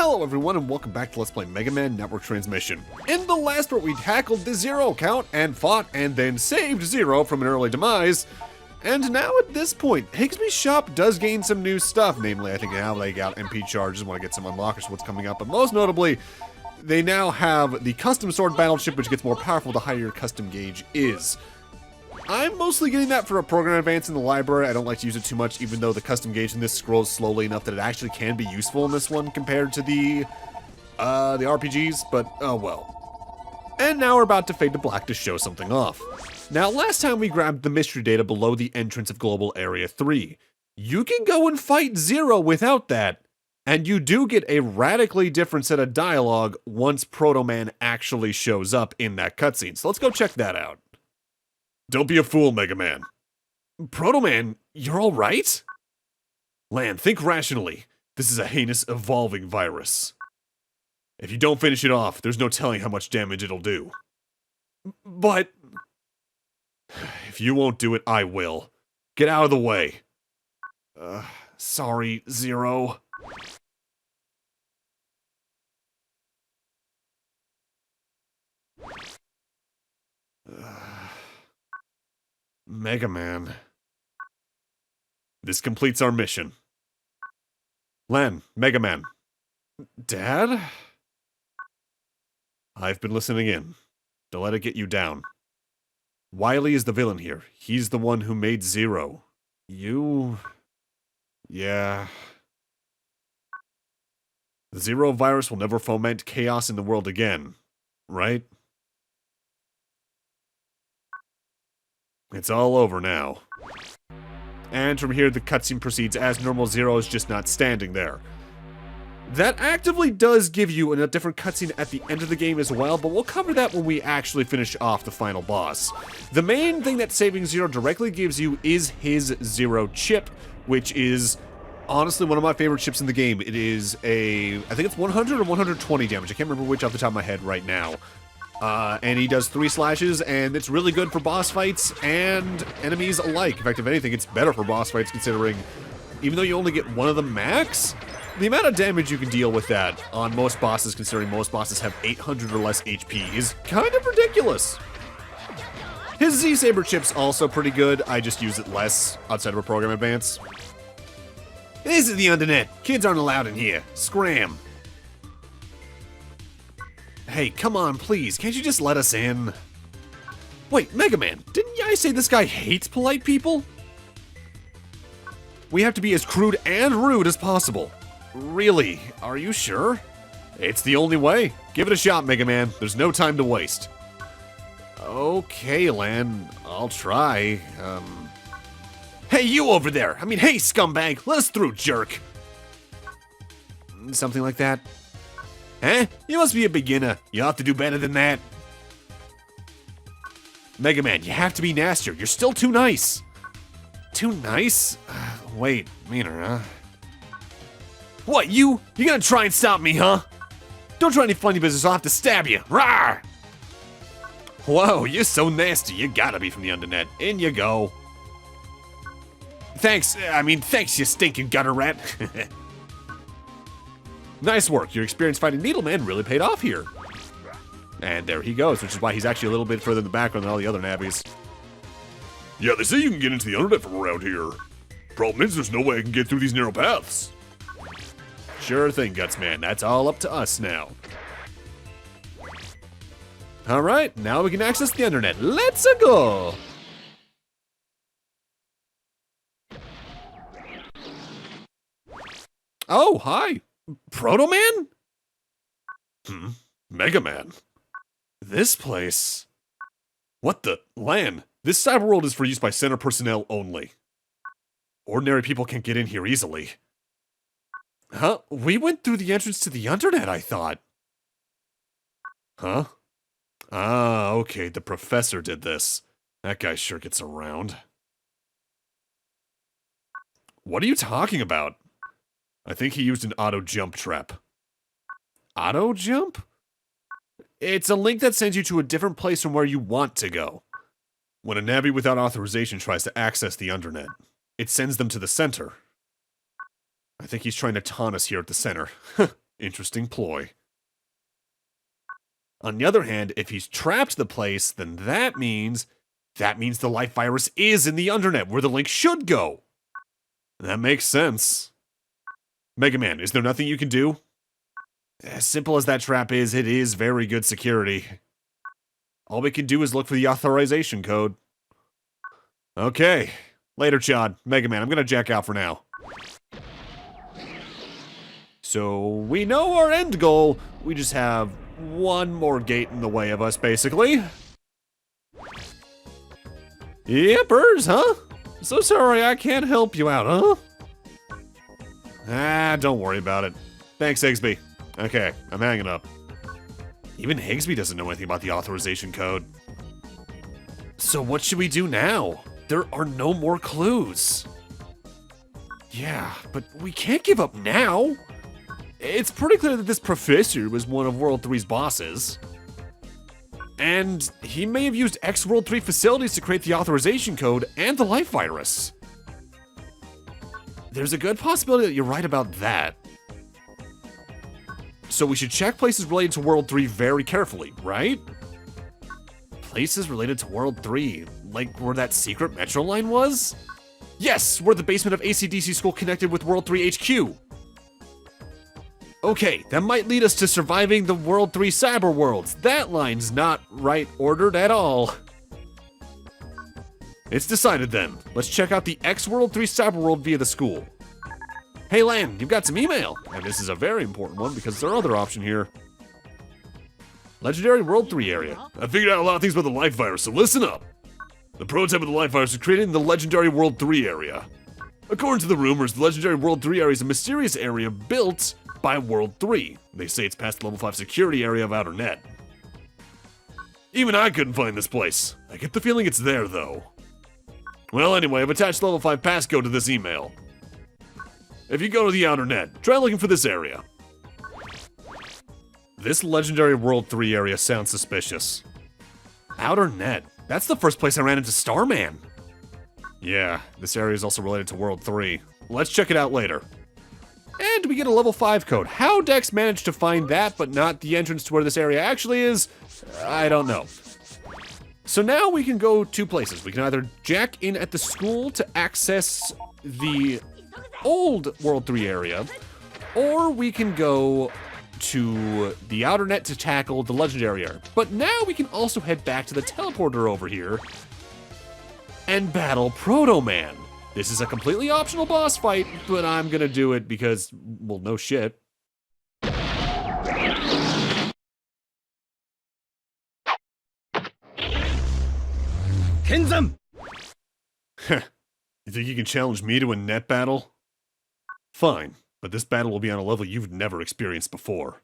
Hello everyone and welcome back to Let's Play Megaman Network Transmission. In the last part we tackled the Zero account and fought and then saved Zero from an early demise. And now at this point, Higsby's shop does gain some new stuff, namely I think now they got MP charges, want to get some unlockers for what's coming up, but most notably, they now have the custom sword battleship which gets more powerful the higher your custom gauge is. I'm mostly getting that for a program advance in the library. I don't like to use it too much, even though the custom gauge in this scrolls slowly enough that it actually can be useful in this one compared to the RPGs, but oh well. And now we're about to fade to black to show something off. Now, last time we grabbed the mystery data below the entrance of Global Area 3. You can go and fight Zero without that, and you do get a radically different set of dialogue once Proto-Man actually shows up in that cutscene. So let's go check that out. Don't be a fool, Megaman. Proto-Man, you're alright? Lan, think rationally. This is a heinous, evolving virus. If you don't finish it off, there's no telling how much damage it'll do. But... if you won't do it, I will. Get out of the way. Sorry, Zero. Megaman. This completes our mission. Lan, Megaman. Dad? I've been listening in. Don't let it get you down. Wily is the villain here. He's the one who made Zero. You... yeah... The Zero virus will never foment chaos in the world again, right? It's all over now. And from here, the cutscene proceeds as normal. Zero is just not standing there. That actively does give you a different cutscene at the end of the game as well, but we'll cover that when we actually finish off the final boss. The main thing that saving Zero directly gives you is his Zero chip, which is honestly one of my favorite chips in the game. It is I think it's 100 or 120 damage. I can't remember which off the top of my head right now. And he does 3 slashes, and it's really good for boss fights and enemies alike. In fact, if anything, it's better for boss fights considering, even though you only get one of them max, the amount of damage you can deal with that on most bosses, considering most bosses have 800 or less HP, is kind of ridiculous. His Z-Saber chip's also pretty good, I just use it less outside of a program advance. This is the Undernet. Kids aren't allowed in here. Scram. Hey, come on, please. Can't you just let us in? Wait, Megaman, didn't I say this guy hates polite people? We have to be as crude and rude as possible. Really? Are you sure? It's the only way. Give it a shot, Megaman. There's no time to waste. Okay, Lan. I'll try. Hey, you over there! I mean, hey, scumbag! Let us through, jerk! Something like that. Eh? You must be a beginner. You'll have to do better than that. Megaman, you have to be nastier. You're still too nice. Too nice? Wait, meaner, huh? What, you? You gonna try and stop me, huh? Don't try any funny business, I'll have to stab you. Rawr! Whoa, you're so nasty. You gotta be from the Undernet. In you go. Thanks, you stinking gutter rat. Nice work, your experience fighting Needleman really paid off here. And there he goes, which is why he's actually a little bit further in the background than all the other nabbies. Yeah, they say you can get into the Undernet from around here. Problem is, there's no way I can get through these narrow paths. Sure thing, Gutsman, that's all up to us now. Alright, now we can access the Undernet. Let's go! Oh, hi. Proto-Man? Megaman. This place... what the... Lan, this cyberworld is for use by center personnel only. Ordinary people can't get in here easily. Huh? We went through the entrance to the Undernet, I thought. Huh? Ah, okay, the professor did this. That guy sure gets around. What are you talking about? I think he used an auto-jump trap. Auto-jump? It's a link that sends you to a different place from where you want to go. When a nabby without authorization tries to access the Undernet, it sends them to the center. I think he's trying to taunt us here at the center. Interesting ploy. On the other hand, if he's trapped the place, then that means the life virus is in the Undernet, where the link should go. That makes sense. Megaman, is there nothing you can do? As simple as that trap is, it is very good security. All we can do is look for the authorization code. Okay. Later, Chad. Megaman, I'm gonna jack out for now. So, we know our end goal. We just have one more gate in the way of us, basically. Yippers, huh? So sorry I can't help you out, huh? Ah, don't worry about it. Thanks, Higsby. Okay, I'm hanging up. Even Higsby doesn't know anything about the authorization code. So what should we do now? There are no more clues. Yeah, but we can't give up now. It's pretty clear that this professor was one of World 3's bosses. And he may have used World 3 facilities to create the authorization code and the life virus. There's a good possibility that you're right about that. So we should check places related to World 3 very carefully, right? Places related to World 3, like where that secret metro line was? Yes, where the basement of AC/DC school connected with World 3 HQ. Okay, that might lead us to surviving the World 3 cyber worlds. That line's not right ordered at all. It's decided then. Let's check out the World 3 cyber world via the school. Hey Lan, you've got some email. And this is a very important one because there's our other option here. Legendary World 3 area. I figured out a lot of things about the life virus, so listen up. The prototype of the life virus was created in the Legendary World 3 area. According to the rumors, the Legendary World 3 area is a mysterious area built by World 3. They say it's past the level 5 security area of Undernet. Even I couldn't find this place. I get the feeling it's there, though. Well, anyway, I've attached level 5 passcode to this email. If you go to the Undernet, try looking for this area. This Legendary World 3 area sounds suspicious. Undernet? That's the first place I ran into Starman. Yeah, this area is also related to World 3. Let's check it out later. And we get a level 5 code. How Dex managed to find that, but not the entrance to where this area actually is, I don't know. So now we can go two places. We can either jack in at the school to access the old World 3 area, or we can go to the Undernet to tackle the Legendary area. But now we can also head back to the teleporter over here and battle Proto Man. This is a completely optional boss fight, but I'm gonna do it because, well, no shit. Kenzan! You think you can challenge me to a net battle? Fine, but this battle will be on a level you've never experienced before.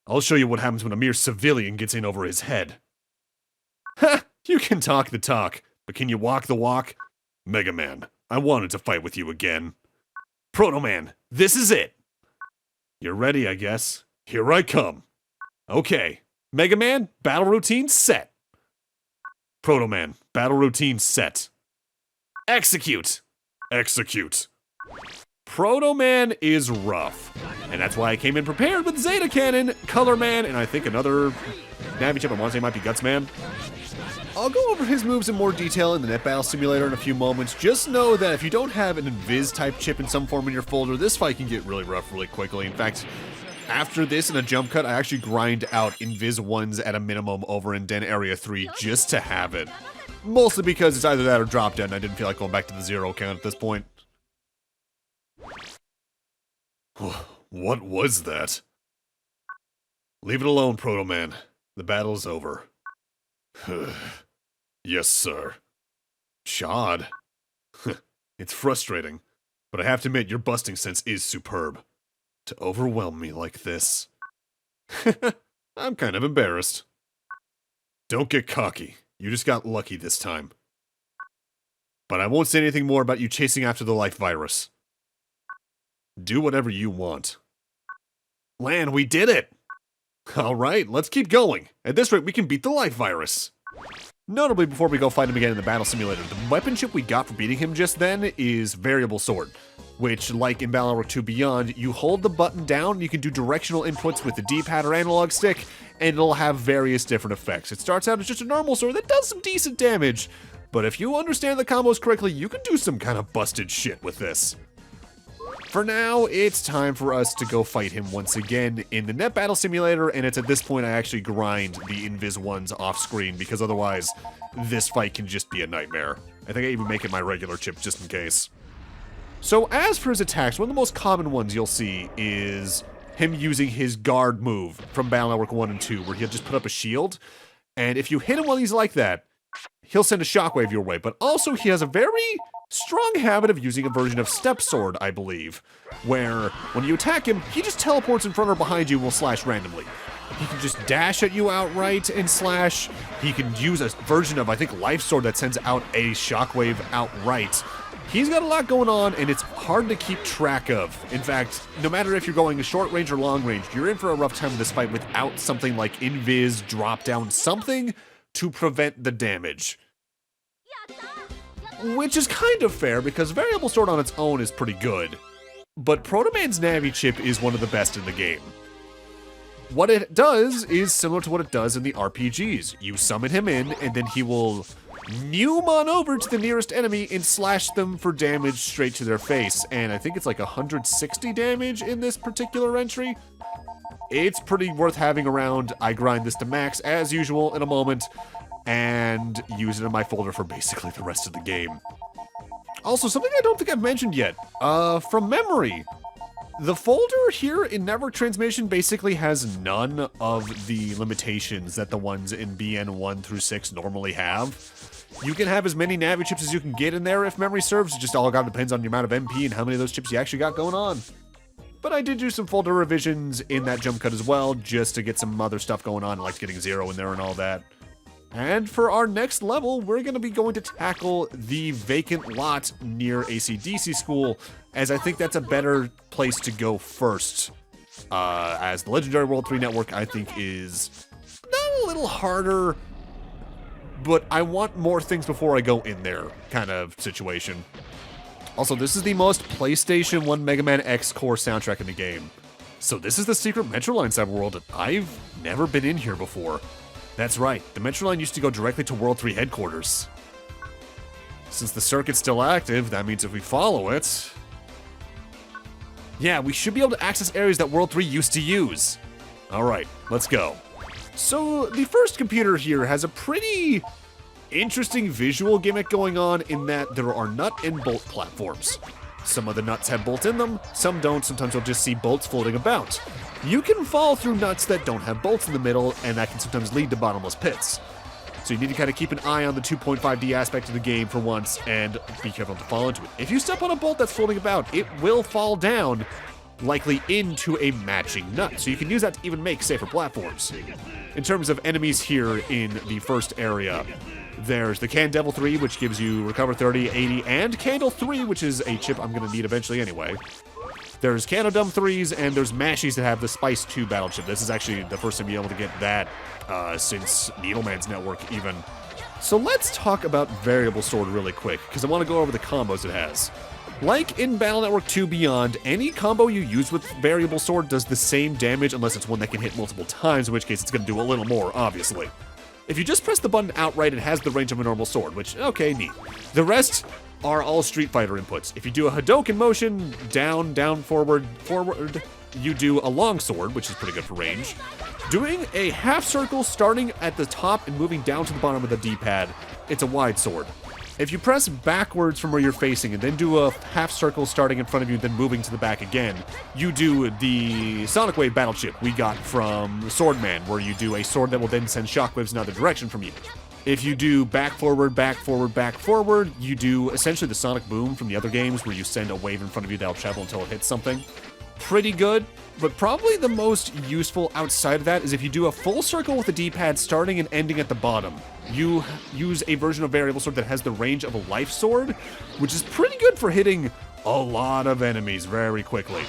I'll show you what happens when a mere civilian gets in over his head. Ha! You can talk the talk, but can you walk the walk? Megaman, I wanted to fight with you again. Proto Man, this is it. You're ready, I guess. Here I come. Okay, Megaman, battle routine set. Proto Man, battle routine set. Execute. Execute. Proto Man is rough, and that's why I came in prepared with Zeta Cannon, Color Man, and I think another Navi chip I want to say might be Gutsman. I'll go over his moves in more detail in the Net Battle Simulator in a few moments. Just know that if you don't have an Invis type chip in some form in your folder, this fight can get really rough really quickly. In fact, after this in a jump cut, I actually grind out Invis 1s at a minimum over in Den Area 3 just to have it. Mostly because it's either that or drop dead, and I didn't feel like going back to the 0 count at this point. What was that? Leave it alone, Proto Man. The battle's over. Yes, sir. Chad. It's frustrating, but I have to admit your busting sense is superb. To overwhelm me like this. I'm kind of embarrassed. Don't get cocky. You just got lucky this time. But I won't say anything more about you chasing after the life virus. Do whatever you want. Lan, we did it! Alright, let's keep going. At this rate, we can beat the life virus. Notably, before we go fight him again in the battle simulator, the weapon chip we got for beating him just then is Variable Sword. which, like in Battle Network 2 Beyond, you hold the button down, you can do directional inputs with the D-pad or analog stick, and it'll have various different effects. It starts out as just a normal sword that does some decent damage, but if you understand the combos correctly, you can do some kind of busted shit with this. For now, it's time for us to go fight him once again in the Net Battle Simulator, and it's at this point I actually grind the Invis ones off screen, because otherwise, this fight can just be a nightmare. I think I even make it my regular chip just in case. So as for his attacks, one of the most common ones you'll see is him using his guard move from Battle Network 1 and 2, where he'll just put up a shield, and if you hit him while he's like that, he'll send a shockwave your way, but also he has a very strong habit of using a version of Step Sword, I believe, where when you attack him, he just teleports in front or behind you and will slash randomly. He can just dash at you outright and slash. He can use a version of, I think, Life Sword that sends out a shockwave outright. He's got a lot going on, and it's hard to keep track of. In fact, no matter if you're going short range or long range, you're in for a rough time in this fight without something like Invis, drop down, something to prevent the damage. Which is kind of fair, because Variable Sword on its own is pretty good. But Proto Man's Navi chip is one of the best in the game. What it does is similar to what it does in the RPGs. You summon him in, and then he will Neum on over to the nearest enemy and slash them for damage straight to their face. And I think it's like 160 damage in this particular entry. It's pretty worth having around. I grind this to max as usual in a moment and use it in my folder for basically the rest of the game. Also, something I don't think I've mentioned yet. From memory, the folder here in Network Transmission basically has none of the limitations that the ones in BN1 through 6 normally have. You can have as many Navi chips as you can get in there if memory serves. It just all depends on the amount of MP and how many of those chips you actually got going on. But I did do some folder revisions in that jump cut as well, just to get some other stuff going on, like getting 0 in there and all that. And for our next level, we're going to be going to tackle the vacant lot near AC/DC School, as I think that's a better place to go first. As the Legendary World 3 network, I think, is not a little harder, but I want more things before I go in there kind of situation. Also, this is the most PlayStation 1 Megaman.EXE core soundtrack in the game. So this is the secret Metro Line cyberworld, and I've never been in here before. That's right, the Metro Line used to go directly to World 3 headquarters. Since the circuit's still active, that means if we follow it... yeah, we should be able to access areas that World 3 used to use. Alright, let's go. So, the first computer here has a pretty interesting visual gimmick going on in that there are nut and bolt platforms. Some of the nuts have bolts in them, some don't. Sometimes you'll just see bolts floating about. You can fall through nuts that don't have bolts in the middle, and that can sometimes lead to bottomless pits. So you need to kind of keep an eye on the 2.5D aspect of the game for once, and be careful to fall into it. If you step on a bolt that's floating about, it will fall down, likely into a matching nut, so you can use that to even make safer platforms. In terms of enemies here in the first area, there's the Can Devil 3, which gives you Recover 30, 80, and Candle 3, which is a chip I'm going to need eventually anyway. There's Canodum 3s, and there's Mashies that have the Spice 2 battle chip. This is actually the first time to be able to get that since Needleman's Network, even. So let's talk about Variable Sword really quick, because I want to go over the combos it has. Like in Battle Network 2 Beyond, any combo you use with Variable Sword does the same damage unless it's one that can hit multiple times, in which case it's going to do a little more, obviously. If you just press the button outright, it has the range of a normal sword, which, okay, neat. The rest are all Street Fighter inputs. If you do a Hadouken motion, down, down, forward, forward, you do a long sword, which is pretty good for range. Doing a half circle starting at the top and moving down to the bottom of the D-pad, it's a wide sword. If you press backwards from where you're facing and then do a half circle starting in front of you, then moving to the back again, you do the Sonic Wave battle chip we got from Swordman, where you do a sword that will then send shockwaves in another direction from you. If you do back, forward, back, forward, back, forward, you do essentially the Sonic Boom from the other games, where you send a wave in front of you that'll travel until it hits something. Pretty good, but probably the most useful outside of that is if you do a full circle with the D-pad starting and ending at the bottom. You use a version of Variable Sword that has the range of a Life Sword, which is pretty good for hitting a lot of enemies very quickly.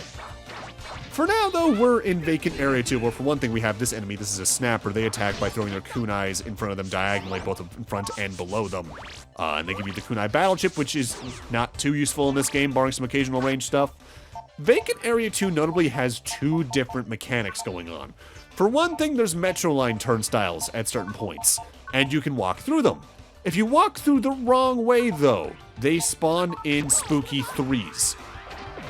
For now, though, we're in Vacant Area 2, where for one thing, we have this enemy. This is a snapper. They attack by throwing their kunais in front of them diagonally, both in front and below them. And they give you the kunai battle chip, which is not too useful in this game, barring some occasional range stuff. Vacant Area 2 notably has two different mechanics going on. For one thing, there's Metro Line turnstiles at certain points, and you can walk through them. If you walk through the wrong way, though, they spawn in spooky threes,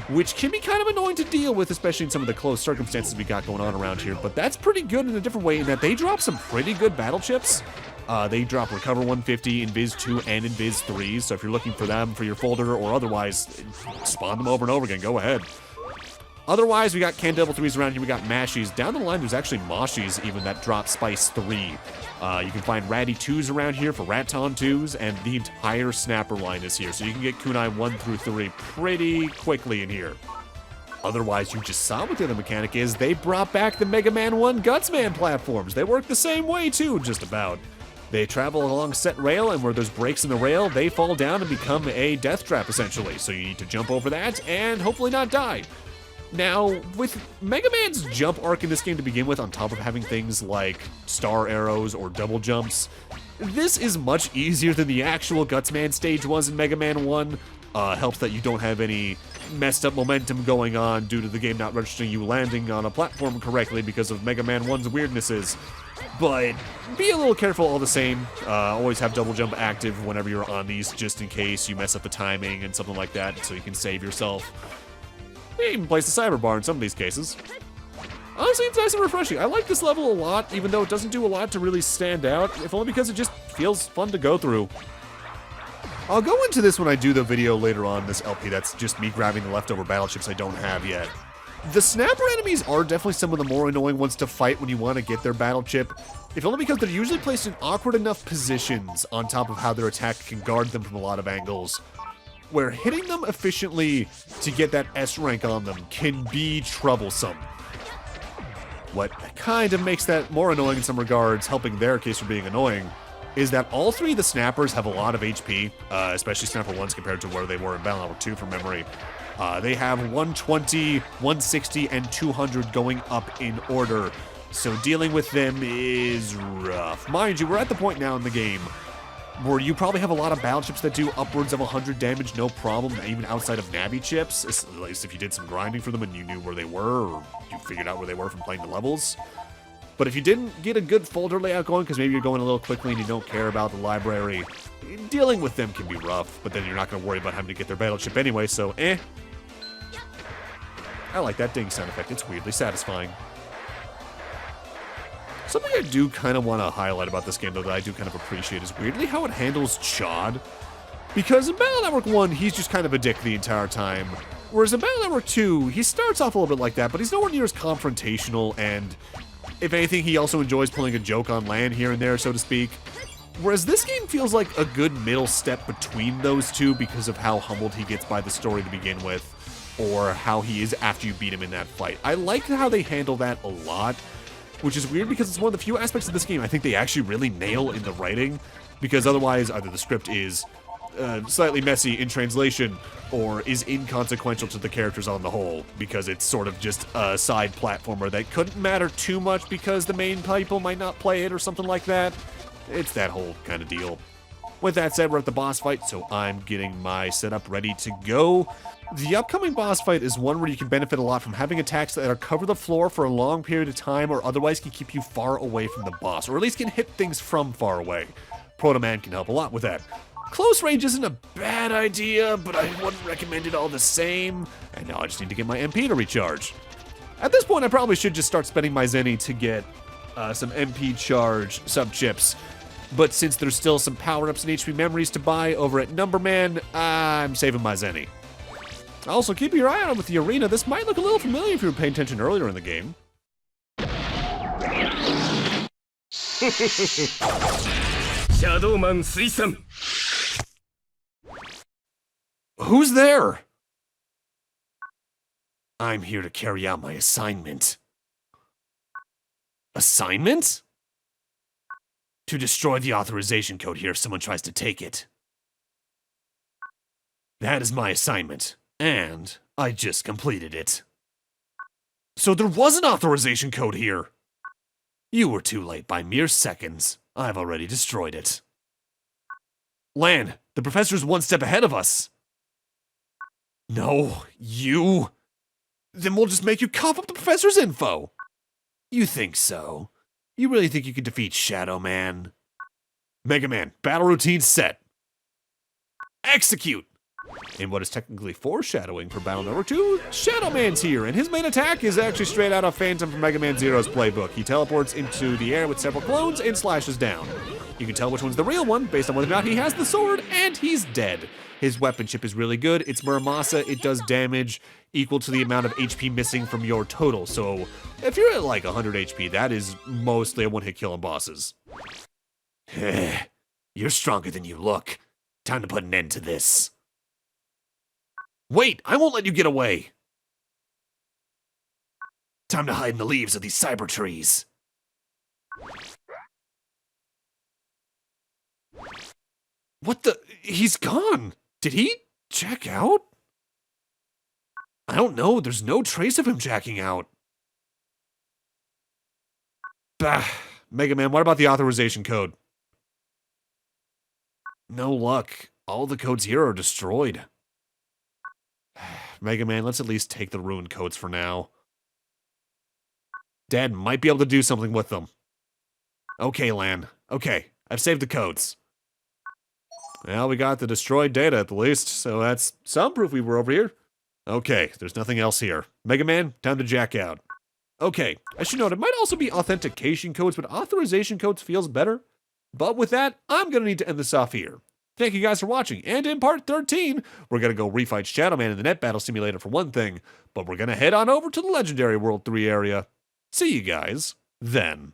which can be kind of annoying to deal with, especially in some of the close circumstances we got going on around here. But that's pretty good in a different way in that they drop some pretty good battle chips. They drop Recover 150, Invis 2, and Invis 3, so if you're looking for them for your folder or otherwise, spawn them over and over again, go ahead. Otherwise, we got Can Double 3s around here, we got Mashies. Down the line, there's actually Moshies even that drop Spice 3. You can find Ratty 2s around here for Raton 2s, and the entire Snapper line is here, so you can get Kunai 1 through 3 pretty quickly in here. Otherwise, you just saw what the other mechanic is. They brought back the Megaman.1 Gutsman Platforms. They work the same way too, just about. They travel along set rail, and where there's breaks in the rail, they fall down and become a death trap, essentially. So you need to jump over that and hopefully not die. Now, with Mega Man's jump arc in this game to begin with, on top of having things like star arrows or double jumps, this is much easier than the actual Gutsman stage was in Mega Man 1. Helps that you don't have any messed up momentum going on due to the game not registering you landing on a platform correctly because of Mega Man 1's weirdnesses. But be a little careful all the same. Always have double jump active whenever you're on these, just in case you mess up the timing and something like that, so you can save yourself. You even place the cyber bar in some of these cases. Honestly, it's nice and refreshing. I like this level a lot, even though it doesn't do a lot to really stand out, if only because it just feels fun to go through. I'll go into this when I do the video later on this LP. That's just me grabbing the leftover battle chips I don't have yet. The snapper enemies are definitely some of the more annoying ones to fight when you want to get their battle chip, if only because they're usually placed in awkward enough positions on top of how their attack can guard them from a lot of angles, where hitting them efficiently to get that S rank on them can be troublesome. What kind of makes that more annoying in some regards, helping their case for being annoying, is that all three of the snappers have a lot of HP, especially Snapper 1s compared to where they were in Vacant Network 2 from memory. They have 120, 160, and 200 going up in order, so dealing with them is rough. Mind you, we're at the point now in the game where you probably have a lot of battle chips that do upwards of 100 damage, no problem, even outside of Navi chips, at least if you did some grinding for them and you knew where they were, or you figured out where they were from playing the levels. But if you didn't get a good folder layout going, because maybe you're going a little quickly and you don't care about the library, dealing with them can be rough, but then you're not going to worry about having to get their battle chip anyway, so I like that ding sound effect, it's weirdly satisfying. Something I do kind of want to highlight about this game, though, that I do kind of appreciate is weirdly how it handles Chad. Because in Vacant Network 1, he's just kind of a dick the entire time. Whereas in Vacant Network 2, he starts off a little bit like that, but he's nowhere near as confrontational, and if anything, he also enjoys pulling a joke on land here and there, so to speak. Whereas this game feels like a good middle step between those two because of how humbled he gets by the story to begin with, or how he is after you beat him in that fight. I like how they handle that a lot, which is weird because it's one of the few aspects of this game I think they actually really nail in the writing, because otherwise either the script is slightly messy in translation or is inconsequential to the characters on the whole, because it's sort of just a side platformer that couldn't matter too much because the main people might not play it or something like that. It's that whole kind of deal. With that said, we're at the boss fight, so I'm getting my setup ready to go. The upcoming boss fight is one where you can benefit a lot from having attacks that are cover the floor for a long period of time or otherwise can keep you far away from the boss, or at least can hit things from far away. Proto Man can help a lot with that. Close range isn't a bad idea, but I wouldn't recommend it all the same, and now I just need to get my MP to recharge. At this point, I probably should just start spending my Zenny to get some MP charge sub-chips, but since there's still some power-ups and HP memories to buy over at Numberman, I'm saving my Zenny. Also, keep your eye out with the arena. This might look a little familiar if you were paying attention earlier in the game. Shadowman. Who's there? I'm here to carry out my assignment. Assignment? To destroy the authorization code here if someone tries to take it. That is my assignment, and I just completed it. So there was an authorization code here. You were too late by mere seconds. I've already destroyed it. Lan, the professor's one step ahead of us. No, you. Then we'll just make you cough up the professor's info. You think so? You really think you can defeat Shadowman? Megaman, battle routine set. Execute! In what is technically foreshadowing for Battle Network 2, Shadowman's here, and his main attack is actually straight out of Phantom from Mega Man Zero's playbook. He teleports into the air with several clones and slashes down. You can tell which one's the real one based on whether or not he has the sword, and he's dead. His weaponship is really good. It's Muramasa. It does damage equal to the amount of HP missing from your total. So if you're at like 100 HP, that is mostly a one-hit kill on bosses. You're stronger than you look. Time to put an end to this. Wait, I won't let you get away. Time to hide in the leaves of these cyber trees. What the? He's gone. Did he check out? I don't know. There's no trace of him checking out. Bah. Mega Man, what about the authorization code? No luck. All the codes here are destroyed. Mega Man, let's at least take the ruined codes for now. Dad might be able to do something with them. Okay, Lan. Okay, I've saved the codes. Well, we got the destroyed data at the least, so that's some proof we were over here. Okay, there's nothing else here. Mega Man, time to jack out. Okay, I should note it might also be authentication codes, but authorization codes feels better. But with that, I'm gonna need to end this off here. Thank you guys for watching, and in part 13, we're gonna go refight Shadowman in the Net Battle Simulator for one thing, but we're gonna head on over to the Legendary World 3 area. See you guys then.